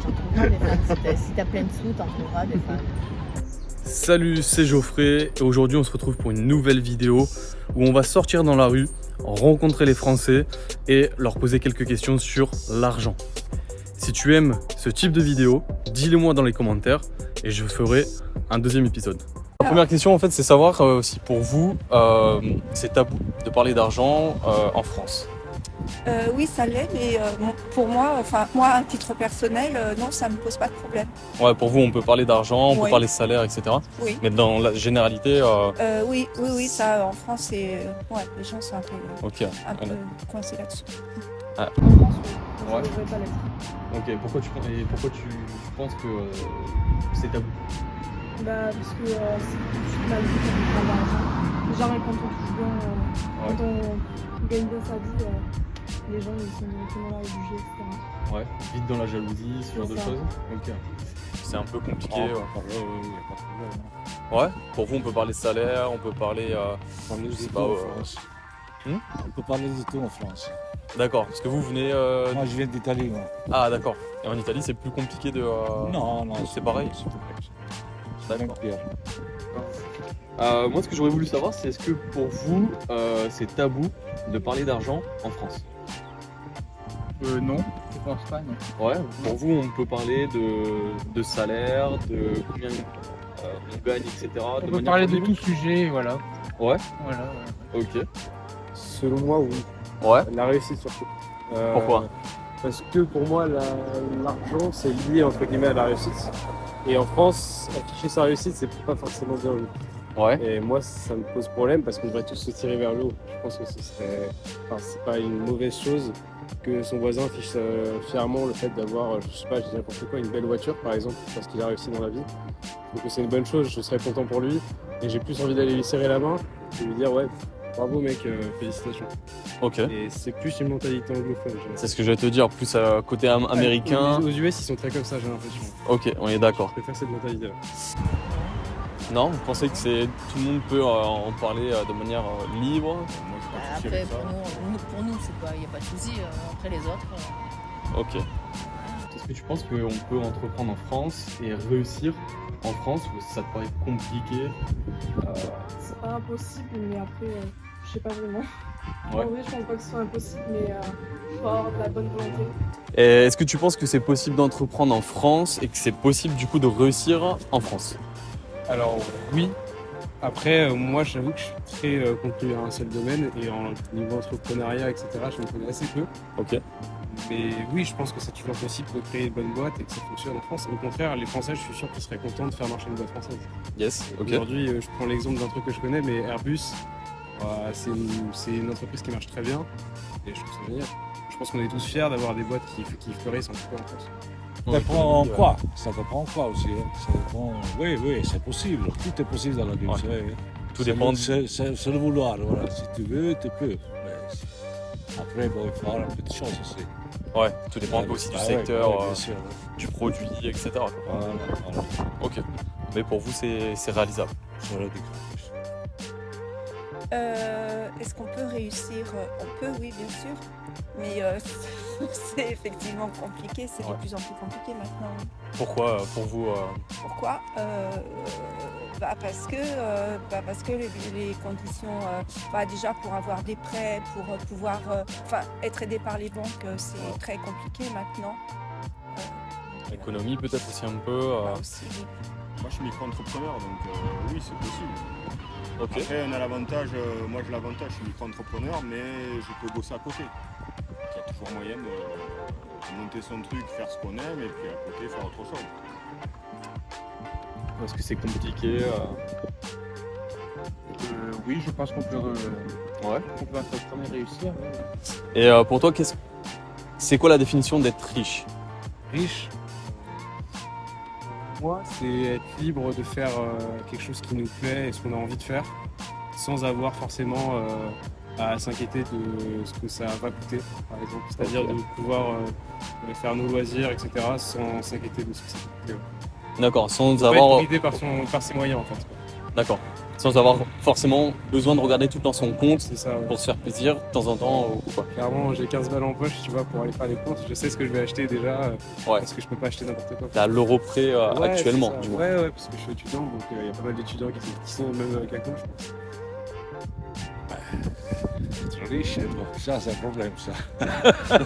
t'en trouveras des fans. Si t'as plein de sous, t'en trouveras des fans. Salut, c'est Geoffrey et aujourd'hui on se retrouve pour une nouvelle vidéo où on va sortir dans la rue, rencontrer les Français et leur poser quelques questions sur l'argent. Si tu aimes ce type de vidéo, dis-le moi dans les commentaires et je ferai un deuxième épisode. La première question en fait c'est savoir si pour vous c'est tabou de parler d'argent en France. Oui, ça l'est, mais pour moi, à titre personnel, non, ça me pose pas de problème. Ouais, pour vous on peut parler d'argent, on peut Oui. parler salaire, etc. Oui. Mais dans la généralité... Oui, ça, en France, c'est, les gens sont un peu coincés là-dessus. En France, oui. Je Ouais. ne devrais pas l'être. Ok, pourquoi tu penses que c'est tabou? Parce que c'est mal vu de prendre l'argent. Les gens, quand on touche bien, quand on gagne bien sa vie, les gens ils sont directement là à juger, etc. Ouais, vite dans la jalousie, ce genre de ça. choses. Ok. C'est un peu compliqué. Il ouais. n'y a pas de problème. Ouais. Pour vous, on peut parler salaire, on peut parler. On parle de sais tout pas, en France. Hmm On peut parler de tout en France. D'accord. Parce que vous venez. Moi, je viens d'Italie. Moi. Ah, d'accord. Et en Italie, c'est plus compliqué de. Non, c'est pareil. C'est même D'accord. pire. Moi, ce que j'aurais voulu savoir, c'est est-ce que pour vous, c'est tabou de parler d'argent en France? Non, je pense pas, non. Ouais. Pour vous, on peut parler de salaire, de combien on gagne, etc. On peut parler de tout sujet, voilà. Ouais. Voilà. Ok. Selon moi, oui. Ouais. La réussite surtout. Pourquoi? Parce que pour moi, l'argent, c'est lié entre guillemets à la réussite. Et en France, afficher sa réussite, c'est pas forcément bien vu. Ouais. Et moi, ça me pose problème parce qu'on devrait tous se tirer vers le haut. Je pense que ce serait, c'est pas une mauvaise chose que son voisin affiche fièrement le fait d'avoir, je sais pas, je dis n'importe quoi, une belle voiture par exemple, parce qu'il a réussi dans la vie. Donc c'est une bonne chose, je serais content pour lui. Et j'ai plus envie d'aller lui serrer la main et lui dire ouais, bravo mec, félicitations. Ok. Et c'est plus une mentalité anglophone. j'ai C'est ce que j'allais te dire, plus côté américain. Aux US, ils sont très comme ça, j'ai l'impression. Ok, on est d'accord. Je préfère cette mentalité-là. Non, vous pensez que tout le monde peut en parler de manière libre? Moi, j'ai pas de souci Après, avec ça. pour nous, il n'y a pas de souci. Après les autres, Ok. Est-ce que tu penses qu'on peut entreprendre en France et réussir en France ou ça te paraît compliqué? C'est pas impossible, mais après, je sais pas vraiment. Ouais. En vrai, je pense pas que ce soit impossible, mais faut avoir de la bonne volonté. Et est-ce que tu penses que c'est possible d'entreprendre en France et que c'est possible du coup de réussir en France? Alors oui. Après, moi, j'avoue que je suis très contenu à un seul domaine et en niveau entrepreneuriat, etc., je me connais assez peu. Ok. Mais oui, je pense que c'est toujours possible de créer une bonne boîte et que ça fonctionne en France. Au contraire, les Français, je suis sûr qu'ils seraient contents de faire marcher une boîte française. Yes. Ok. Aujourd'hui, je prends l'exemple d'un truc que je connais, mais Airbus, c'est une entreprise qui marche très bien et je trouve ça génial. Je pense qu'on est tous fiers d'avoir des boîtes qui fleurissent en tout cas en France. Ça dépend en quoi? Ça dépend en quoi aussi. Hein. Ça dépend... Oui, c'est possible. Tout est possible dans la vie. Ouais. vous savez. Tout dépend. C'est le vouloir. Voilà. Si tu veux, tu peux. Mais après, bon, il faut avoir un peu de chance aussi. Ouais. Tout dépend un peu aussi du Ah ouais, secteur, ouais, bien sûr. du produit, etc. quoi. Voilà. Ok. Mais pour vous, c'est réalisable. C'est ridicule. Est-ce qu'on peut réussir? On peut, oui, bien sûr. Mais c'est effectivement compliqué, c'est Ouais. de plus en plus compliqué maintenant. Pourquoi pour vous Pourquoi? Parce que les conditions, déjà pour avoir des prêts, pour pouvoir être aidé par les banques, c'est très compliqué maintenant. l'économie peut-être aussi un peu Aussi, oui. Moi, je suis micro-entrepreneur, donc oui, c'est possible. Ok. Après, on a l'avantage, moi j'ai l'avantage, je suis micro-entrepreneur, mais je peux bosser à côté. Il y a toujours moyen de monter son truc, faire ce qu'on aime, et puis à côté, faire autre chose. Est-ce que c'est compliqué Oui, je pense qu'on peut, Ouais. entreprendre et réussir. Et pour toi, c'est quoi la définition d'être riche? Riche, pour moi, c'est être libre de faire quelque chose qui nous plaît et ce qu'on a envie de faire, sans avoir forcément à s'inquiéter de ce que ça va coûter, par exemple. C'est-à-dire de pouvoir faire nos loisirs, etc., sans s'inquiéter de ce que ça va coûter. D'accord, sans Faut pas avoir. être guidé par ses moyens, en fait. D'accord. sans avoir forcément besoin de regarder tout dans son compte C'est ça, ouais. pour se faire plaisir de temps en temps ou quoi. Clairement, j'ai 15 balles en poche, tu vois, pour aller faire les courses. Je sais ce que je vais acheter déjà, Ouais. parce que je peux pas acheter n'importe quoi. T'es à l'euro près Ouais, actuellement, c'est ça. du moins. Ouais, parce que je suis étudiant, donc il y a pas mal d'étudiants qui sont même avec la couche. Être riche, bon, ça c'est un problème ça.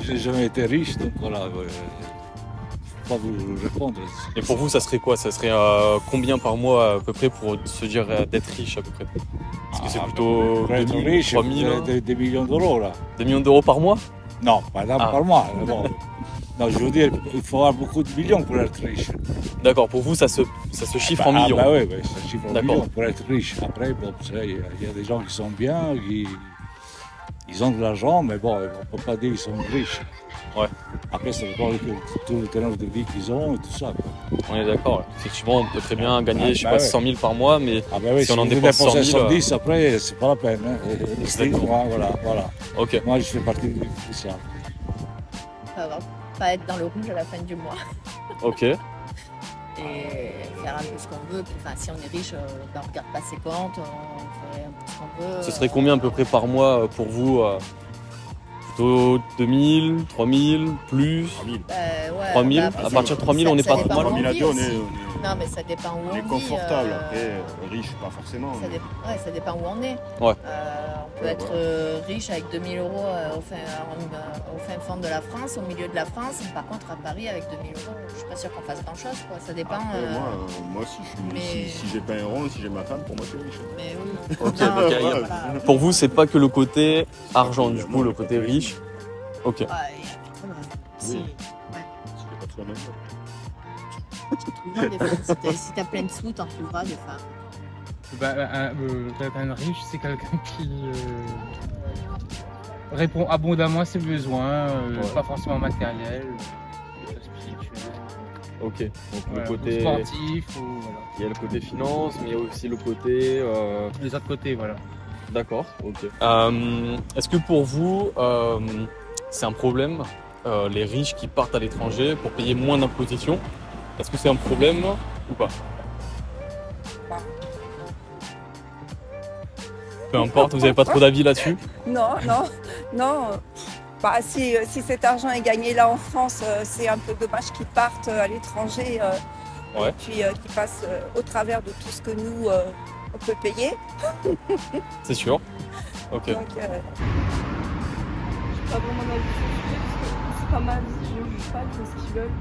Je n'ai jamais été riche, donc voilà, je ne peux pas vous répondre. Et pour vous, ça serait quoi? Ça serait combien par mois à peu près pour se dire d'être riche à peu près? Est-ce que c'est plutôt pour être 2000, riche, 3000, des millions d'euros là. des millions d'euros par mois? Non, pas Ah. par mois. Bon. Non, je veux dire, il faut avoir beaucoup de millions pour être riche. D'accord, pour vous, ça se chiffre en millions. Ah bah oui, ça chiffre en D'accord. millions pour être riche. Après, bon, il y a des gens qui sont bien, ils ont de l'argent, mais bon, on ne peut pas dire qu'ils sont riches. Ouais. Après, ça dépend de tout le terrain de vie qu'ils ont et tout ça. Quoi. On est d'accord. Effectivement, on peut très bien gagner, je sais bah pas, ouais. 100 000 par mois, mais Ah ben oui, Si on en vous dépense 100 000, 110, après, c'est pas la peine. Hein. Exactement. Voilà. ok. Moi, je fais partie de ça. Pas être dans le rouge à la fin du mois Ok. et faire un peu ce qu'on veut. Enfin, si on est riche, on regarde pas ses comptes, on fait un peu ce qu'on veut. Ce serait combien à peu près par mois pour vous Plutôt 2000, 3000, plus 3000. Ouais, 3000, après, à ça- partir de 3000, on n'est ça pas trop dépend mal. où on 3000 à vit deux, on aussi. est, Non, mais ça dépend où on est vit, confortable. Après, riche, pas forcément. Ça, ça dépend où on est. Ouais. On peut Ouais, être riche avec 2000 euros au fin fond de la France, au milieu de la France. Par contre, à Paris, avec 2000 euros, je suis pas sûre qu'on fasse grand-chose. Ça dépend. Après, moi si je suis, mais- si j'ai pas un rond, si j'ai ma femme, pour moi je suis riche. Mais oui. Ok, Non, donc, il y a- voilà. Pour vous, c'est pas que le côté argent, du coup, le côté riche. Ok. Ouais, si. Oui. Si j'ai pas tout la même chose. Tu trouveras des femmes. Si t'as plein de sous, t'en trouveras des femmes. Quelqu'un de riche, c'est quelqu'un qui répond abondamment à ses besoins, Ouais. pas forcément matériels, spirituels, Ok. Donc voilà, le côté. sportif, ou voilà. Il y a le côté finance, mais il y a aussi le côté. Les autres côtés, voilà. D'accord, ok. Est-ce que pour vous, c'est un problème, les riches qui partent à l'étranger pour payer moins d'imposition? Est-ce que c'est un problème ou pas? Peu importe, vous n'avez pas trop d'avis là-dessus? Non. Bah, si cet argent est gagné là en France, c'est un peu dommage qu'ils partent à l'étranger Ouais. et puis qu'ils passent au travers de tout ce que nous, on peut payer. C'est sûr. Ok. Donc, J'ai pas vraiment d'avis sur le sujet parce que c'est pas ma vie, je ne juge pas, ils font ce qu'ils veulent.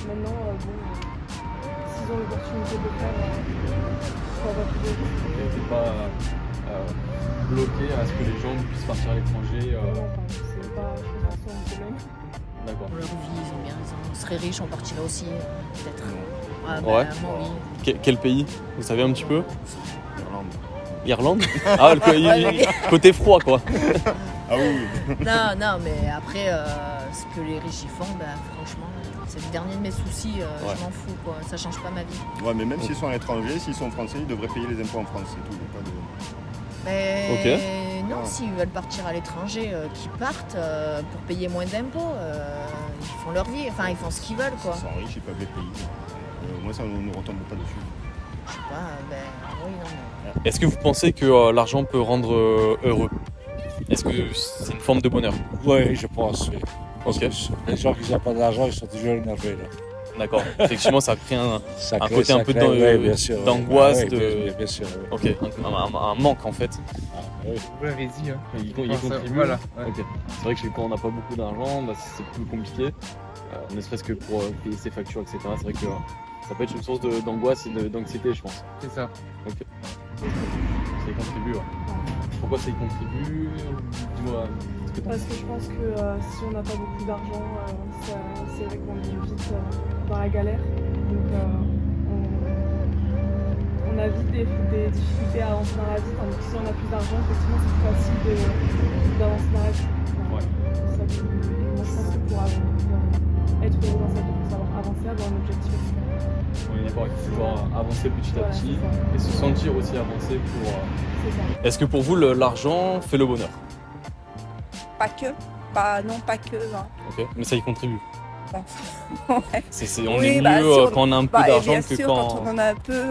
Maintenant, s'ils ont l'opportunité de le faire, pourquoi pas plus de T'es pas bloqué à ce que les gens puissent partir à l'étranger. c'est pas, je pense pas que c'est un problème. D'accord. Pour leur vie, ils ont bien raison. On serait riches, on partirait aussi, peut-être. Ah, Ouais. moi, oui. Quel pays? Vous savez un petit peu? Irlande. Irlande? Ah, côté froid, quoi. Ah oui. Non, mais après, ce que les riches y font, franchement, c'est le dernier de mes soucis. Ouais. Je m'en fous, quoi. Ça change pas ma vie. Ouais, mais même s'ils sont à l'étranger, s'ils sont français, ils devraient payer les impôts en France, c'est tout. Il y a pas de... Mais non, Ah. s'ils veulent partir à l'étranger, qu'ils partent pour payer moins d'impôts. Ils font leur vie, enfin, ils font ce qu'ils veulent, quoi. Ils sont riches, ils peuvent les payer. Moi, ça ne nous retombe pas dessus. Je sais pas, oui, non, mais... Est-ce que vous pensez que l'argent peut rendre heureux? Est-ce que c'est une forme de bonheur? Oui, je pense. Oui. Parce Ok. que les gens qui n'ont pas d'argent, ils sont toujours énervés. Là. D'accord. Effectivement, ça crée un Ça côté un peu oui, bien sûr, d'angoisse, oui. de- Bien sûr. Oui. Ok, un manque en fait. Ah, oui. Vous l'avez dit. Hein. Il Je pense, contribue. voilà, ouais. Ok. C'est vrai que quand on n'a pas beaucoup d'argent, c'est plus compliqué. Ne serait-ce que pour payer ses factures, etc. C'est vrai que ça peut être une source d'angoisse et d'anxiété, je pense. C'est ça. Ok. Ça y contribue, ouais. Pourquoi ça y contribue? Dis-moi. ce que t'en Parce que je pense que si on n'a pas beaucoup d'argent, c'est vrai qu'on est vite dans la galère. Donc on a vite des difficultés à avancer dans la vie. Tandis que si on a plus d'argent, effectivement, c'est plus facile d'avancer dans la vie. Ouais. C'est ça que moi, je pense que pour être heureux dans sa vie, il faut savoir avancer, avoir un objectif, etc. On est d'accord, il faut pouvoir avancer petit à Voilà, petit c'est ça. et se sentir aussi avancer pour. C'est ça. Est-ce que pour vous, l'argent fait le bonheur? pas que. Non, pas que. Hein. Ok. Mais ça y contribue. Ouais. On Oui, est bah, mieux sûr. quand on a un peu Et d'argent bien que sûr, quand... quand on en a un peu,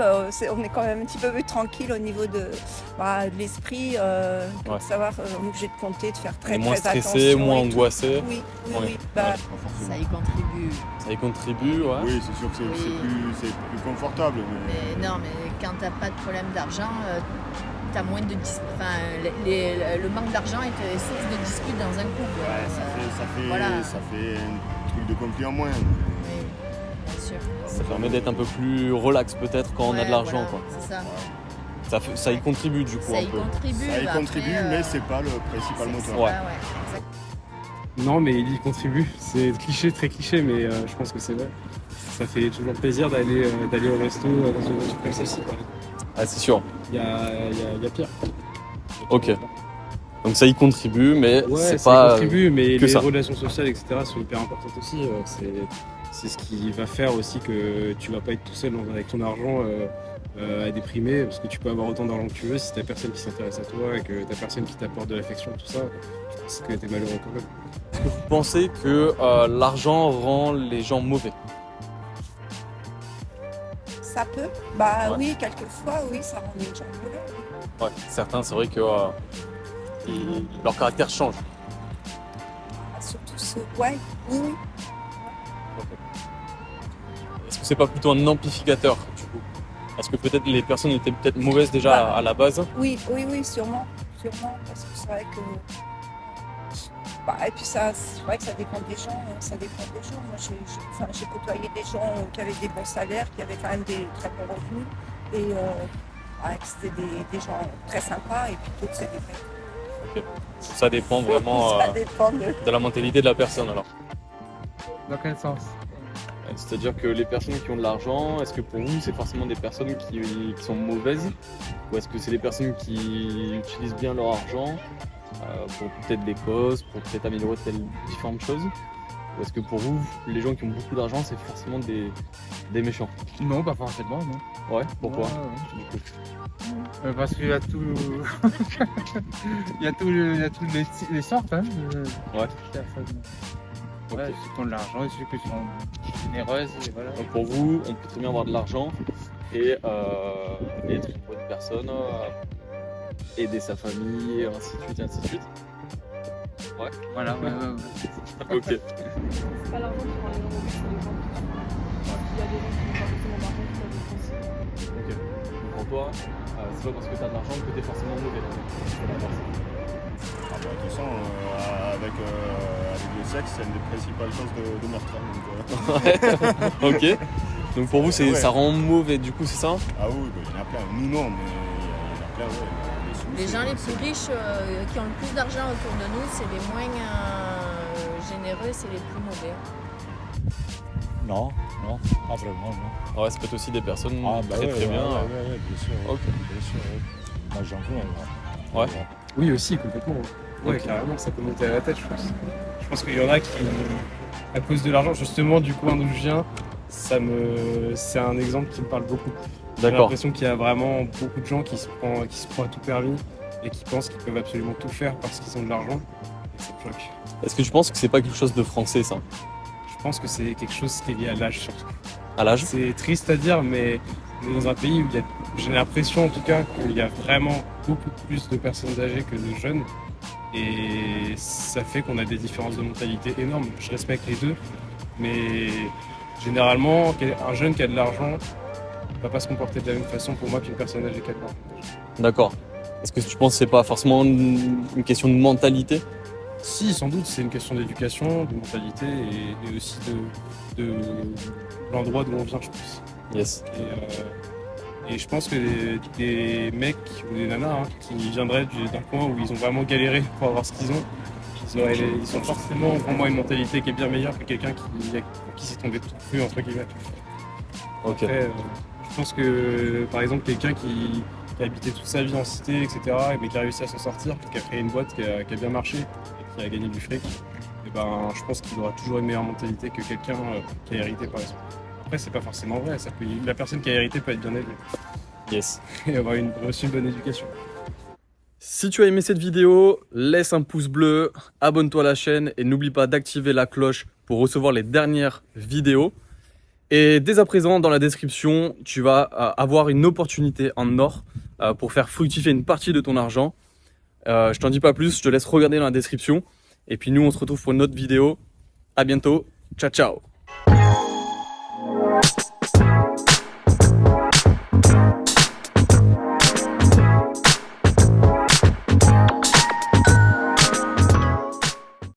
on est quand même un petit peu plus tranquille au niveau de l'esprit, que Ouais. de savoir, on est obligé de compter, de faire on très est moins très stressé, attention. moins et tout. angoissé. Oui, oui, Ouais. oui. Bah, Ouais. Pas forcément. Ça y contribue. Ça y contribue, ouais. Oui, c'est sûr que c'est plus confortable. Mais non, mais quand t'as pas de problème d'argent, t'as moins de le manque d'argent est source de disputes dans un couple. Ouais, voilà. ça fait un truc de conflit en moins. Oui, bien sûr. Ça permet d'être un peu plus relax peut-être quand on a de Ouais, l'argent, voilà, quoi. C'est ça. Ça y contribue du coup Ça un y peu. contribue. Ça y bah, contribue, après, mais c'est pas le principal c'est moteur. Ouais. ça, exact. Non, mais il y contribue. C'est cliché, très cliché, mais je pense que c'est vrai. Ça fait toujours plaisir d'aller au resto dans une voiture comme celle-ci. Ah, c'est sûr. Il y a pire. Ok. Donc ça y contribue, mais Ouais, c'est ça pas... y contribue, mais que les ça. relations sociales, etc. sont hyper importantes aussi. C'est ce qui va faire aussi que tu vas pas être tout seul avec ton argent à déprimer, parce que tu peux avoir autant d'argent que tu veux si t'as personne qui s'intéresse à toi et que t'as personne qui t'apporte de l'affection, tout ça. Je pense que t'es malheureux quand même. Est-ce que vous pensez que l'argent rend les gens mauvais? ça peut. Bah Ouais. oui, quelquefois, oui, ça rend les gens mauvais. Ouais, certains, c'est vrai que leur caractère change. Surtout ceux. Ouais, oui, oui. Est-ce que c'est pas plutôt un amplificateur du coup? Est-ce que peut-être les personnes étaient peut-être mauvaises déjà à la base? Oui, oui, oui, sûrement. Sûrement, parce que c'est vrai que. Et puis c'est vrai que ça dépend des gens. Ça dépend des gens. Moi, j'ai côtoyé des gens qui avaient des bons salaires, qui avaient quand même des très bons revenus. Et c'était des gens très sympas. Et puis d'autres, c'est des vrais. Ok. Ça dépend vraiment Ça dépend de. de la mentalité de la personne alors. Dans quel sens? C'est-à-dire que les personnes qui ont de l'argent, est-ce que pour vous c'est forcément des personnes qui sont mauvaises? Ou est-ce que c'est des personnes qui utilisent bien leur argent pour peut-être des causes, pour peut-être améliorer différentes choses? Ou est-ce que pour vous, les gens qui ont beaucoup d'argent, c'est forcément des méchants? Non, pas forcément, non. Ouais, pourquoi? Ouais, ouais. Du coup. Parce qu'il y a tout. il y a toutes les sortes, hein. Ouais. Personnes. Ok. Ouais, ceux qui ont de l'argent et ceux qui sont généreuses, et voilà. Donc pour vous, on peut très bien avoir de l'argent et être une bonne personne, aider sa famille, et ainsi de suite, et ainsi de suite. Ouais. Voilà, ouais. Ok. C'est pas l'argent qui rend les gens mauvais, c'est les gens qui sont. Il y a des gens qui n'ont pas forcément d'argent qui peuvent être aussi. Ok. Donc pour toi, c'est pas parce que t'as de l'argent que t'es forcément mauvais. De toute façon, avec le sexe, c'est une des principales causes de meurtre. Donc, Ok. Donc pour vous, Ouais. ça rend mauvais du coup, c'est ça? ah oui, il y en a plein. Nous, non, mais il y en a plein, ouais. Les gens les plus riches qui ont le plus d'argent autour de nous, c'est les moins généreux, c'est les plus mauvais. Non, pas vraiment, non. Ouais, ça peut être aussi des personnes très ouais, très bien. ouais, bien sûr. Ok. Bien sûr, ouais. Moi, j'en veux. Ouais. Oui, aussi, complètement. Ouais, Ok. carrément, ça peut monter à la tête, je pense. Je pense qu'il y en a qui, à cause de l'argent, justement, du coin d'où je viens, c'est un exemple qui me parle beaucoup. J'ai D'accord. l'impression qu'il y a vraiment beaucoup de gens qui se croient tout permis et qui pensent qu'ils peuvent absolument tout faire parce qu'ils ont de l'argent. Et ça me choque. Est-ce que tu penses que c'est pas quelque chose de français ça? Je pense que c'est quelque chose qui est lié à l'âge surtout. À l'âge? C'est triste à dire, mais on est dans un pays où j'ai l'impression en tout cas qu'il y a vraiment beaucoup plus de personnes âgées que de jeunes. Et ça fait qu'on a des différences de mentalité énormes. Je respecte les deux, mais généralement, un jeune qui a de l'argent ne va pas se comporter de la même façon pour moi qu'une personne âgée qui a de l'argent. D'accord. Est-ce que tu penses que c'est pas forcément une question de mentalité? Si, sans doute, c'est une question d'éducation, de mentalité et aussi de l'endroit d'où on vient, je pense. Yes. Et je pense que des mecs ou des nanas qui viendraient d'un coin où ils ont vraiment galéré pour avoir ce qu'ils ont, ils ont forcément vraiment une mentalité qui est bien meilleure que quelqu'un qui s'est tombé tout cru, entre guillemets. Ok. Après, je pense que, par exemple, quelqu'un qui a habité toute sa vie en cité, etc., mais qui a réussi à s'en sortir, qui a créé une boîte qui a bien marché et qui a gagné du fric, et ben, je pense qu'il aura toujours une meilleure mentalité que quelqu'un qui a hérité, par exemple. Après, c'est pas forcément vrai. La personne qui a hérité peut être bien élevée Yes. et avoir reçu une bonne éducation. Si tu as aimé cette vidéo, laisse un pouce bleu, abonne-toi à la chaîne et n'oublie pas d'activer la cloche pour recevoir les dernières vidéos. Et dès à présent, dans la description, tu vas avoir une opportunité en or pour faire fructifier une partie de ton argent. Je t'en dis pas plus, je te laisse regarder dans la description. Et puis nous, on se retrouve pour une autre vidéo. À bientôt. Ciao, ciao.